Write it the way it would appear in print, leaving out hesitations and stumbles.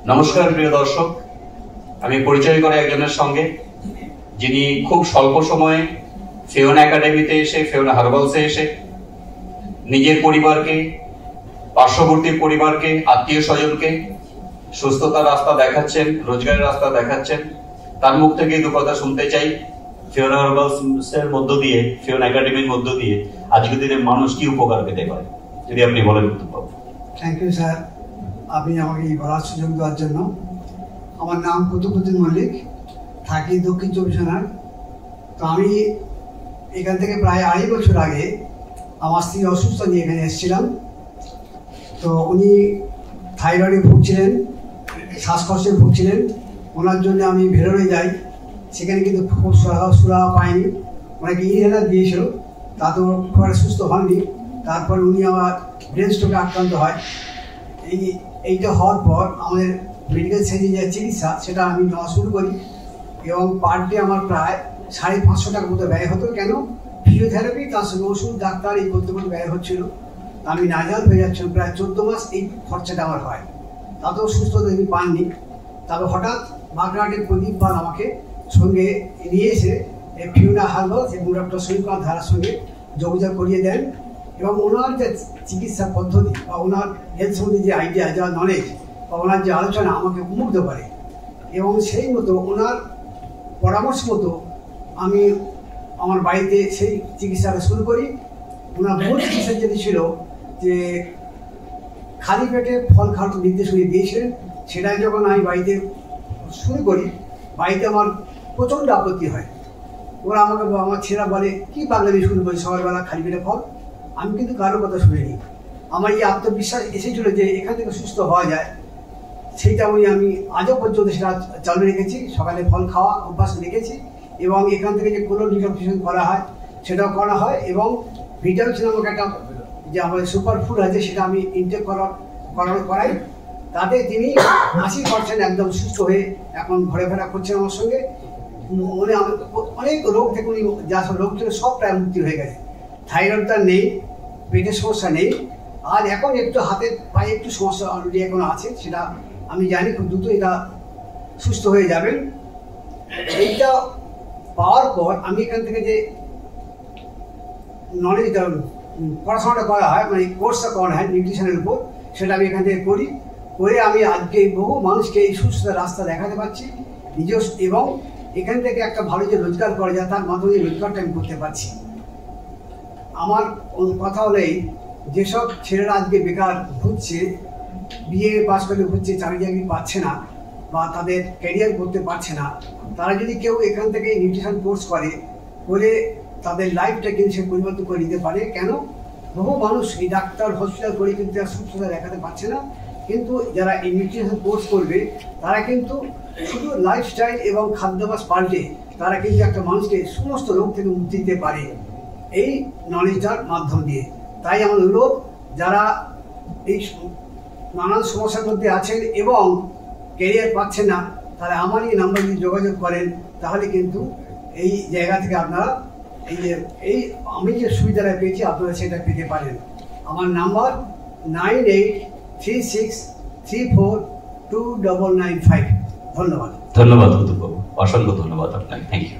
নমস্কার প্রিয় দর্শক, আমি পরিচয় করি একজনের সঙ্গে যিনি খুব স্বল্প সময়ে ফিওনা একাডেমিতে এসে, ফিওনা হার্বালসে এসে নিজের পরিবারকে, পার্শ্ববর্তী পরিবারকে, আত্মীয় স্বজনকে সুস্থতার রাস্তা দেখাচ্ছেন, রোজগারের রাস্তা দেখাচ্ছেন। তার মুখ থেকে দু কথা শুনতে চাই ফিওনা হার্বালসের মধ্য দিয়ে, ফিওনা একাডেমির মধ্য দিয়ে আজকের দিনে মানুষ কি উপকার পেতে পারে, যদি আপনি বলেন। থ্যাংক ইউ স্যার, আপনি আমাকে এই বলার সুযোগ দেওয়ার জন্য। আমার নাম কুতুবুদ্দিন মল্লিক, থাকি দক্ষিণ চব্বিশ পরগনায়। তো আমি এখান থেকে প্রায় 2.5 বছর আগে আমার স্ত্রী অসুস্থ নিয়ে এখানে এসেছিলাম। তো উনি থাইরয়েডে ভুগছিলেন, শ্বাসকষ্টে ভুগছিলেন। ওনার জন্য আমি ভেলোরে যাই, সেখানে কিন্তু খুব সুরাহা পাইনি। ওনাকে ইনহেলার দিয়েছিল, তাতেও খুব একটা সুস্থ হননি। তারপর উনি আমার ব্রেন স্ট্রোকে আক্রান্ত হয়। এইটা হওয়ার পর আমাদের মেডিকেল সেন্টারে যে চিকিৎসা, সেটা আমি নেওয়া শুরু করি এবং পার ডে আমার প্রায় 550 টাকার মতো ব্যয় হতো। কেন? ফিজিওথেরাপি, তার সঙ্গে ওষুধ, ডাক্তার, এই করতে করতে ব্যয় হচ্ছিল। আমি নাজেহাল হয়ে যাচ্ছিলাম। প্রায় 14 মাস এই খরচাটা আমার হয়, তাতেও সুস্থতা আমি পাননি। তারপর হঠাৎ বাগড়াহাটের প্রদীপ পাল আমাকে সঙ্গে নিয়ে এসে ফিওনা হার্বালস এবং ডক্টর সৈকত ধারার সঙ্গে যোগাযোগ করিয়ে দেন এবং ওনার যে চিকিৎসা পদ্ধতি বা ওনার হেলথ সম্বন্ধে যে আইডিয়া, যা নলেজ বা ওনার যে আলোচনা আমাকে মুগ্ধ করে। এবং সেই মতো ওনার পরামর্শ মতো আমি আমার বাড়িতে সেই চিকিৎসাটা শুরু করি। ওনার মূল চিকিৎসা যেটি ছিল যে খালি পেটে ফল খাওয়ার নির্দেশ উনি দিয়েছিলেন, সেটাই যখন আমি বাড়িতে শুরু করি, বাড়িতে আমার প্রচণ্ড আপত্তি হয়। ওরা আমাকে, আমার ছেলেরা বলে, কী পাগলামি শুরু করি সকালবেলা খালি পেটে ফল। আমি কিন্তু কারোর কথা শুনিনি। আমার এই আত্মবিশ্বাস এসেছিল যে এখান থেকে সুস্থ হওয়া যায়, সেইটা আমি আজও পর্যন্ত সেটা চালু রেখেছি। সকালে ফল খাওয়া অভ্যাস রেখেছি এবং এখান থেকে যে কোলো ডিটক্সিফিকেশন করা হয় সেটাও করা হয় এবং ভিটামিন নামক একটা যে আমাদের সুপার ফুড আছে, সেটা আমি ইনটেক করাই। তাতে তিনি 80% একদম সুস্থ হয়ে এখন ঘোরাফেরা করছেন আমার সঙ্গে। অনেক রোগ থেকে উনি যা সব রোগ থেকে সব প্রায় মুক্তি হয়ে গেছে। থাইরয়েডটা নেই, পেটের সমস্যা নেই, আর এখন একটু হাতের পায়ে একটু সমস্যা অলরেডি এখন আছে, সেটা আমি জানি খুব দ্রুত এটা সুস্থ হয়ে যাবেন। এইটা পাওয়ার পর আমি এখান থেকে যে নলেজটা, পড়াশোনাটা করা হয়, মানে কোর্সটা করা হয় নিউট্রিশনের উপর, সেটা আমি এখান থেকে করে আমি আজকে বহু মানুষকে এই সুস্থতার রাস্তা দেখাতে পারছি নিজস্ব, এবং এখান থেকে একটা ভালো যে রোজগার করা যায় তার মাধ্যমে রোজগারটা আমি করতে পারছি। আমার কথা হলেই, যেসব ছেলেরা আজকে বেকার ঘুরছে, বিএ পাস করে ঘুরছে, চাকরি পাচ্ছে না বা তাদের ক্যারিয়ার করতে পারছে না, তারা যদি কেউ এখান থেকে নিউট্রিশন কোর্স করে তাদের লাইফটা কিন্তু সে পরিবর্তন করে নিতে পারে। কেন? বহু মানুষ এই ডাক্তার, হসপিটাল করে কিন্তু সুস্থতা দেখাতে পারছে না, কিন্তু যারা এই নিউট্রিশন কোর্স করবে তারা কিন্তু শুধু লাইফস্টাইল এবং খাদ্যাভ্যাস পাল্টে তারা কিন্তু একটা মানুষকে সমস্ত রোগ থেকে মুক্তি দিতে পারে এই নলেজটার মাধ্যম দিয়ে। তাই আমার অনুরোধ, যারা এই নানান সমস্যার মধ্যে আছেন এবং ক্যারিয়ার পাচ্ছেন না, তারা আমার এই নাম্বার দিয়ে যোগাযোগ করেন, তাহলে কিন্তু এই জায়গা থেকে আপনারা আমি যে সুবিধাটা পেয়েছি আপনারা সেটা পেতে পারেন। আমার নাম্বার 9836342995। ধন্যবাদ। ধন্যবাদ কুতুব বাবু, অসংখ্য ধন্যবাদ আপনাকে। Thank you.